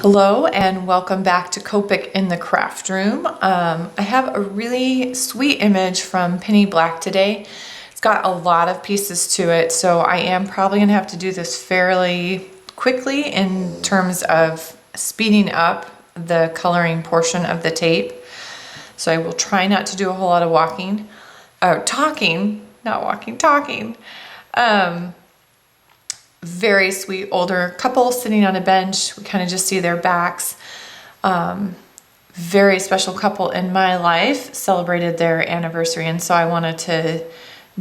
Hello and welcome back to Copic in the craft room. I have a really sweet image from Penny Black today. It's got a lot of pieces to it, so I am probably gonna have to do this fairly quickly in terms of speeding up the coloring portion of the tape. So I will try not to do a whole lot of walking, or talking, not walking, talking. Very sweet older couple sitting on a bench. We kind of just see their backs. Very special couple in my life celebrated their anniversary, and so I wanted to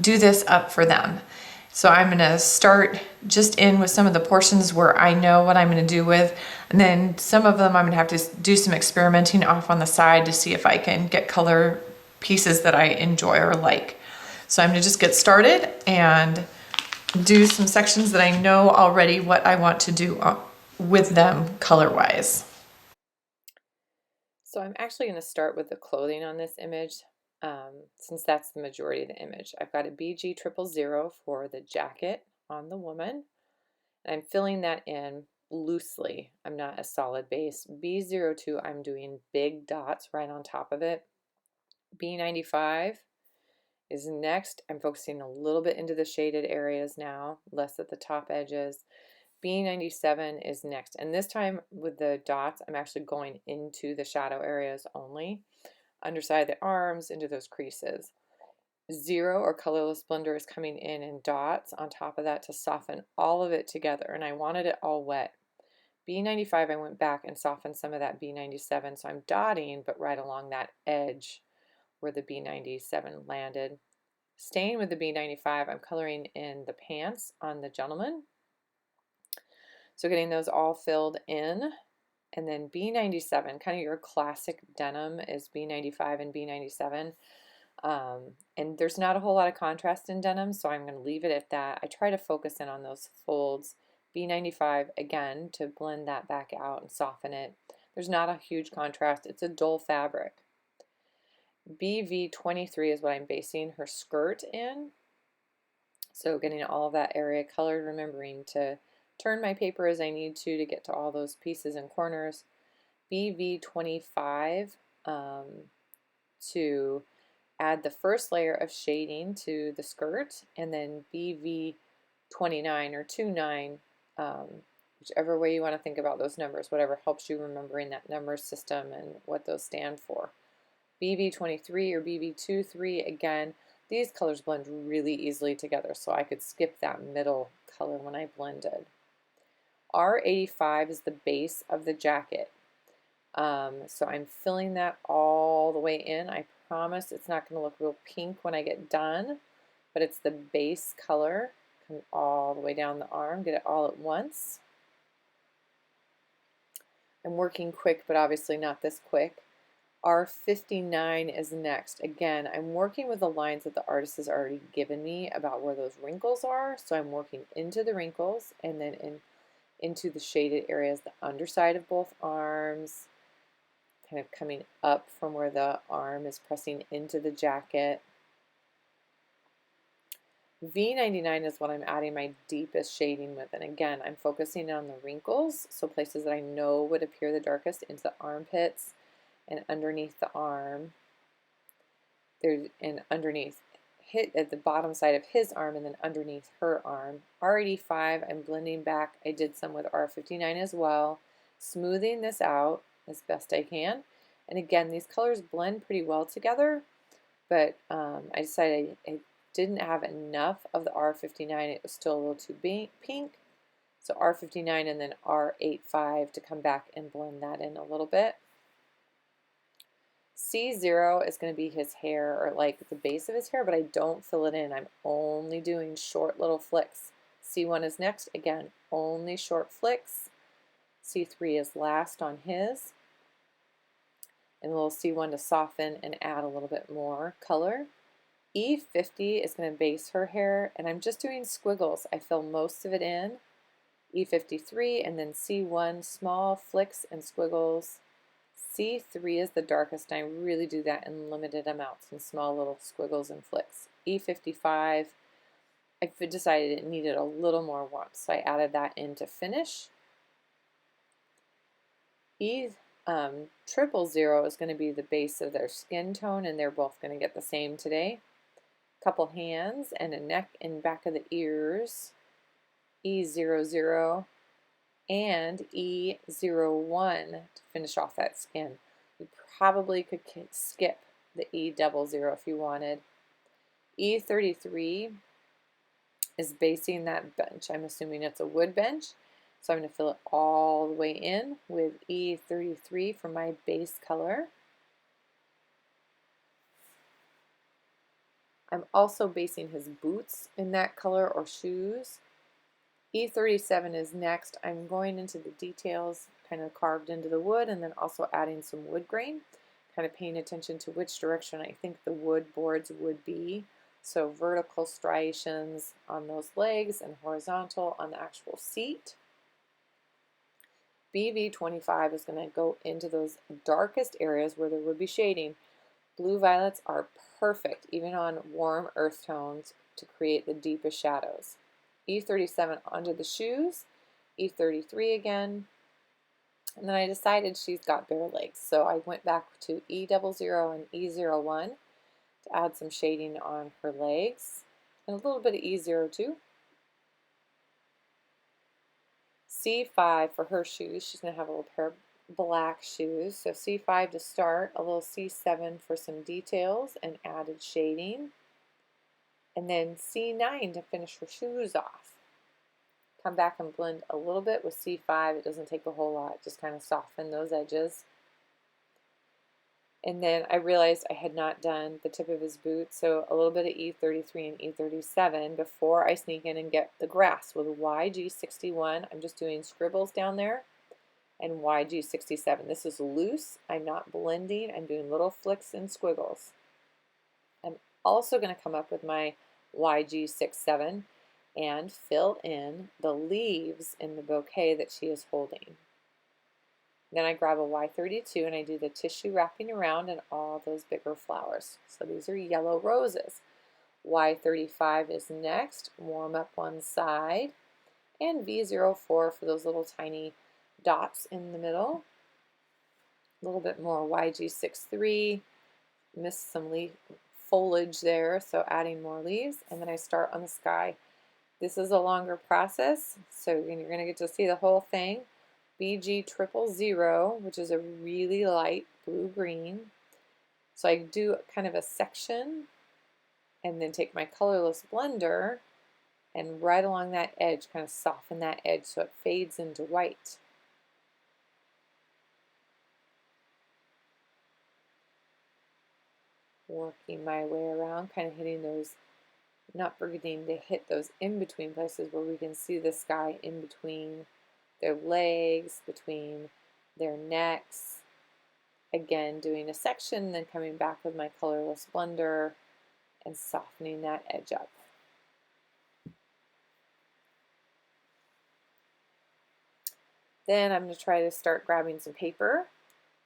do this up for them. So I'm going to start just in with some of the portions where I know what I'm going to do with, and then some of them I'm going to have to do some experimenting off on the side to see if I can get color pieces that I enjoy or like. So I'm going to just get started and do some sections that I know already what I want to do with them color-wise. So I'm actually going to start with the clothing on this image, since that's the majority of the image. I've got a BG000 for the jacket on the woman, and I'm filling that in loosely. I'm not a solid base. B02, I'm doing big dots right on top of it. B95 is next. I'm focusing a little bit into the shaded areas now, less at the top edges. B97 is next, and this time with the dots I'm actually going into the shadow areas only, underside of the arms, into those creases. 0 or colorless blender is coming in dots on top of that to soften all of it together, and I wanted it all wet. B95, I went back and softened some of that B97, so I'm dotting but right along that edge where the B97 landed. Staying with the B95, I'm coloring in the pants on the gentleman. So getting those all filled in, and then B97, kind of your classic denim is B95 and B97. And there's not a whole lot of contrast in denim, so I'm going to leave it at that. I try to focus in on those folds. B95 again to blend that back out and soften it. There's not a huge contrast. It's a dull fabric. BV23 is what I'm basing her skirt in. So getting all of that area colored, remembering to turn my paper as I need to get to all those pieces and corners. BV25 to add the first layer of shading to the skirt, and then BV29 or 29, whichever way you want to think about those numbers, whatever helps you remembering that number system and what those stand for. BV23 or BV23, again, these colors blend really easily together, so I could skip that middle color when I blended. R85 is the base of the jacket. So I'm filling that all the way in. I promise it's not going to look real pink when I get done, but it's the base color. Come all the way down the arm, get it all at once. I'm working quick, but obviously not this quick. R59 is next. Again, I'm working with the lines that the artist has already given me about where those wrinkles are. So I'm working into the wrinkles and then into the shaded areas, the underside of both arms, kind of coming up from where the arm is pressing into the jacket. V99 is what I'm adding my deepest shading with, and again, I'm focusing on the wrinkles, so places that I know would appear the darkest, into the armpits and underneath the arm. There's and underneath, hit at the bottom side of his arm, and then underneath her arm. R85, I'm blending back. I did some with R59 as well, smoothing this out as best I can. And again, these colors blend pretty well together, but I decided I didn't have enough of the R59. It was still a little too pink. So R59 and then R85 to come back and blend that in a little bit. C0 is going to be his hair, or like the base of his hair, but I don't fill it in. I'm only doing short little flicks. C1 is next. Again, only short flicks. C3 is last on his. And a little C1 to soften and add a little bit more color. E50 is going to base her hair, and I'm just doing squiggles. I fill most of it in. E53 and then C1, small flicks and squiggles. C3 is the darkest, and I really do that in limited amounts and small little squiggles and flicks. E55, I decided it needed a little more warmth, so I added that in to finish. E triple zero is going to be the base of their skin tone, and they're both going to get the same today. Couple hands and a neck and back of the ears. E00 and E01 to finish off that skin. You probably could skip the E00 if you wanted. E33 is basing that bench. I'm assuming it's a wood bench. So I'm going to fill it all the way in with E33 for my base color. I'm also basing his boots in that color or shoes. E37 is next. I'm going into the details kind of carved into the wood and then also adding some wood grain, kind of paying attention to which direction I think the wood boards would be. So vertical striations on those legs and horizontal on the actual seat. BV25 is going to go into those darkest areas where there would be shading. Blue violets are perfect, even on warm earth tones, to create the deepest shadows. E37 onto the shoes, E33 again, and then I decided she's got bare legs, so I went back to E00 and E01 to add some shading on her legs, and a little bit of E02. C5 for her shoes. She's going to have a little pair of black shoes. So C5 to start, a little C7 for some details and added shading. And then C9 to finish her shoes off. Come back and blend a little bit with C5. It doesn't take a whole lot, just kind of soften those edges. And then I realized I had not done the tip of his boot, so a little bit of E33 and E37 before I sneak in and get the grass with YG61. I'm just doing scribbles down there, and YG67. This is loose. I'm not blending. I'm doing little flicks and squiggles. I'm also going to come up with my YG67 and fill in the leaves in the bouquet that she is holding. Then I grab a Y32 and I do the tissue wrapping around and all those bigger flowers. So these are yellow roses. Y35 is next. Warm up one side. And V04 for those little tiny dots in the middle. A little bit more YG63. Missed some leaf foliage there, so adding more leaves. And then I start on the sky. This is a longer process, so you're going to get to see the whole thing. BG000, which is a really light blue-green. So I do kind of a section and then take my colorless blender and right along that edge, kind of soften that edge so it fades into white. Working my way around, kind of hitting those, not forgetting to hit those in-between places where we can see the sky in between their legs, between their necks. Again, doing a section, then coming back with my colorless blender and softening that edge up. Then I'm going to try to start grabbing some paper,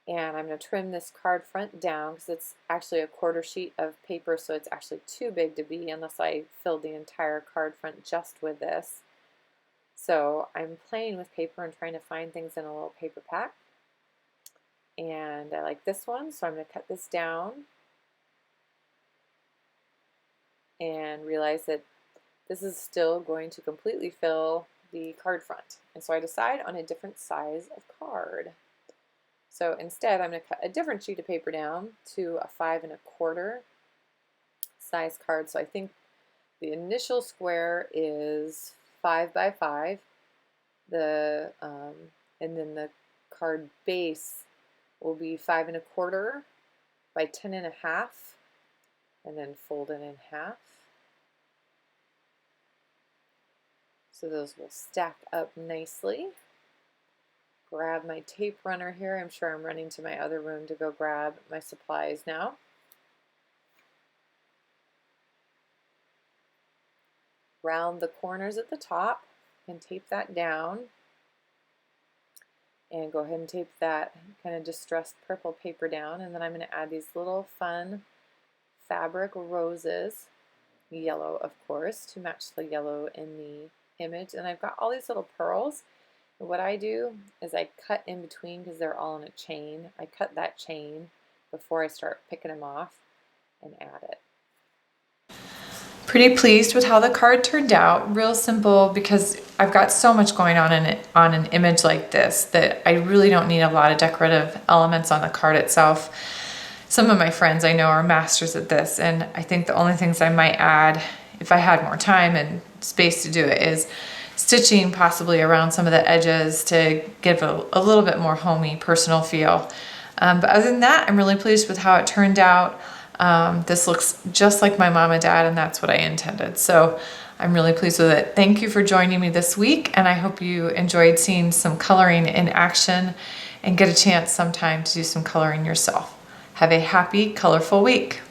and I'm going to trim this card front down because it's actually a quarter sheet of paper, so it's actually too big to be unless I filled the entire card front just with this. So I'm playing with paper and trying to find things in a little paper pack. And I like this one, so I'm going to cut this down and realize that this is still going to completely fill the card front. And so I decide on a different size of card. So instead I'm going to cut a different sheet of paper down to a 5 1/4 size card. So I think the initial square is 5 by 5. And then the card base will be 5 1/4 by 10 1/2, and then fold it in half. So those will stack up nicely. Grab my tape runner here. I'm sure I'm running to my other room to go grab my supplies now. Round the corners at the top and tape that down. And go ahead and tape that kind of distressed purple paper down. And then I'm going to add these little fun fabric roses, yellow of course, to match the yellow in the image. And I've got all these little pearls. What I do is I cut in between because they're all in a chain. I cut that chain before I start picking them off and add it. Pretty pleased with how the card turned out. Real simple because I've got so much going on in it on an image like this that I really don't need a lot of decorative elements on the card itself. Some of my friends I know are masters at this, and I think the only things I might add if I had more time and space to do it is stitching possibly around some of the edges to give a little bit more homey personal feel. But other than that, I'm really pleased with how it turned out. This looks just like my mom and dad, and that's what I intended. So I'm really pleased with it. Thank you for joining me this week, and I hope you enjoyed seeing some coloring in action and get a chance sometime to do some coloring yourself. Have a happy, colorful week.